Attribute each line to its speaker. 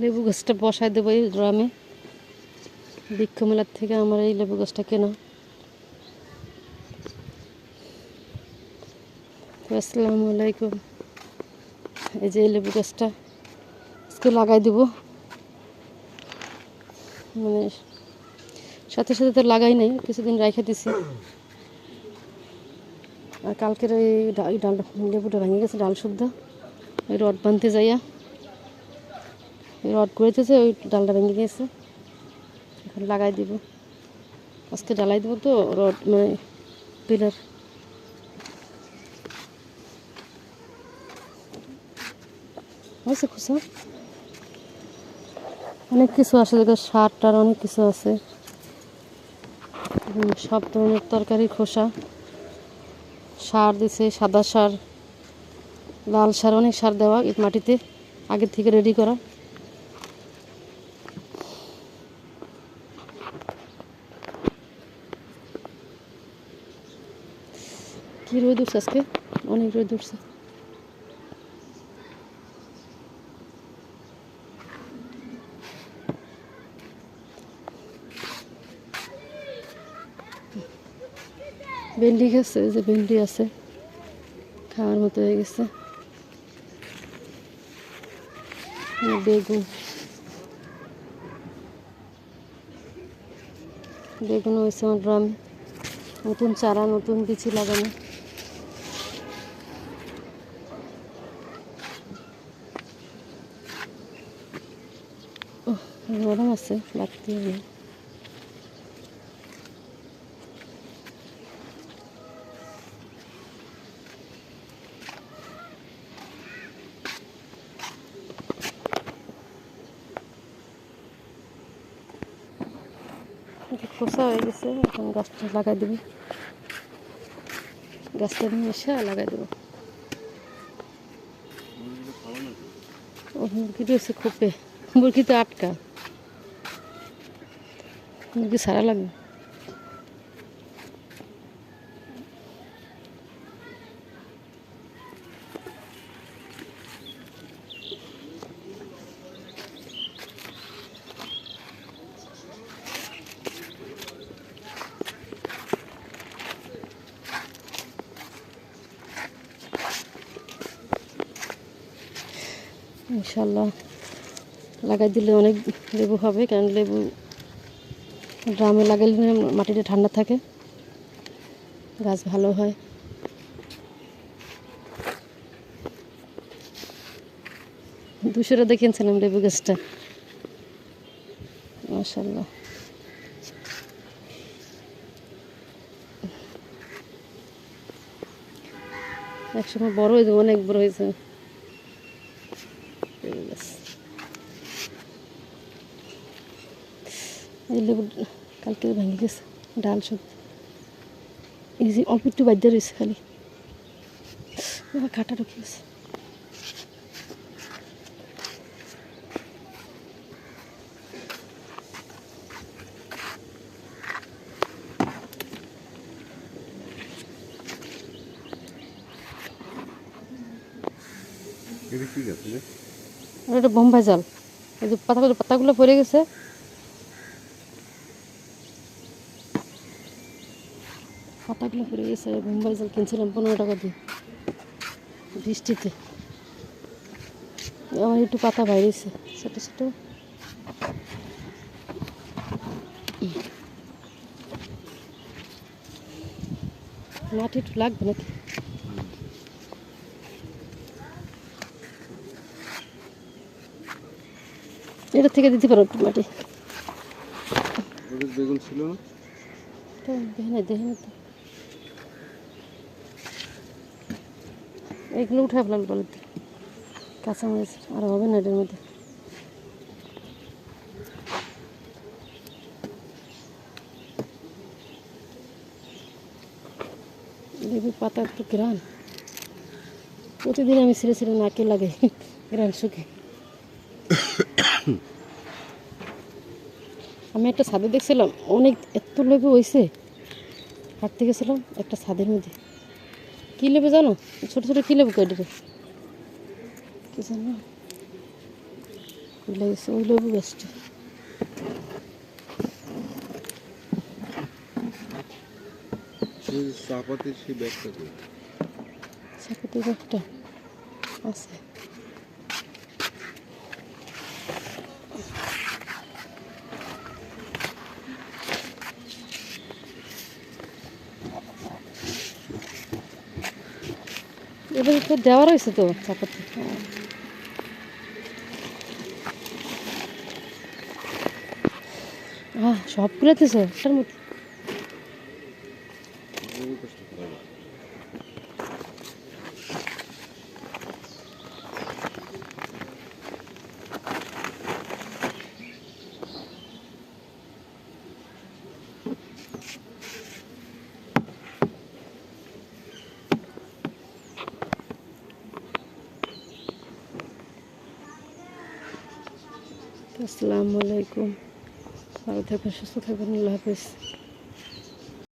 Speaker 1: লেবু গাছটা বসায় দেবো এই ড্রামে। বৃক্ষ মেলার থেকে আমার এই লেবু গাছটা কেনা। আসসালামু আলাইকুম। এই যে এই লেবু গাছটা আজকে লাগাই দেব, মানে সাথে সাথে তো লাগাই নাই, কিছুদিন রেখে দিছি। আর কালকের এই ডাল লেবুটা ভেঙে গেছে, ডাল শুদ্ধ ওই রড বাঁধতে যাইয়া রড করেছে, ওই ডালটা ভেঙে গেছে। এখন লাগাই দিব, আজকে ঢালাই দেবো তো রড, মানে পিলার। হয়েছে খুশা, অনেক কিছু আছে, দেখো সার টার অনেক কিছু আছে, সব ধরনের তরকারি খোসা। সার দিছে, সাদা সার, লাল সার, অনেক সার দেওয়া এই মাটিতে আগের থেকে রেডি করা। কি রোদ উঠছে আজকে, অনেক রোদ উঠছে। ভেন্ডি গাছে যে ভেন্ডি আছে, খাওয়ার মতো হয়ে গেছে। বেগুন, বেগুন হয়েছে আমার গ্রামে, নতুন চারা, নতুন বিচি লাগানো। গরম আছে, লাগতে হবে। খোসা হয়ে গেছে, এখন গাছটা লাগাই দেবো, গাছটা নিয়ে এসে লাগাই দেবো। মুরগি রয়েছে খোপে, মুরগি তো আটকা, মুরগি ছাড়া লাগবে। ইনশাল্লাহ লাগাই দিলে অনেক লেবু হবে, কারণ লেবু ড্রামে লাগাইলে মাটিটা ঠান্ডা থাকে, গাছ ভালো হয়। দুশোটা দেখিয়েছিলাম লেবু গাছটা, মাশাআল্লাহ। একসময় বড় হয়েছে, অনেক বড় হয়েছে লেবু গাছ। এই লেবু কালকে ভেঙে গেছে ডাল সব, এই যে অল্প একটু বাদ্যা রয়েছে খালি, কাটা ঢুকে গেছে। এটা বোম্বাই জাল, এই যে পাতাগুলো পড়ে গেছে। পাতাগুলো পড়ে গেছে, বোম্বাই জাল কিনছিলাম 15 টাকা দিয়ে বৃষ্টিতে। আমার একটু পাতা বাইরেছে ছোটো ছোটো। মাটি একটু লাগবে নাকি? এটা থেকে দিতে পারো একটু মাটি।
Speaker 2: বেগুন ছিল না
Speaker 1: তো দেখে তো এইগুলো উঠে ফেলাম বলে, কাঁচামরিচ আর হবে না এটার মধ্যে। লেবুর পাতা একটু গ্রান, প্রতিদিন আমি ছিঁড়ে ছিঁড়ে নাকে লাগে গ্রান শুকে। আমি একটা ছাদে দেখছিলাম, অনেক এত লেবু হয়েছে, হাঁটতে গেছিলাম একটা ছাদের মধ্যে। কী লেবু জানো? ছোটো ছোটো কী লেবু কেটে কি জানো, ভুলে গেছে ওই লেবু গাছটা।
Speaker 2: চাপাতির সেই ব্যাগটা কই?
Speaker 1: চাপাতি গাছটা আছে। এবার তো দেওয়া রয়েছে তো চাপাতি। সব কুলাতেছ একটার মধ্যে।
Speaker 2: ওই পাশটা খোলা।
Speaker 1: আসসালামু আলাইকুম। ভালো থাকবেন, সুস্থ থাকবেন, আল্লাহ হাফেজ।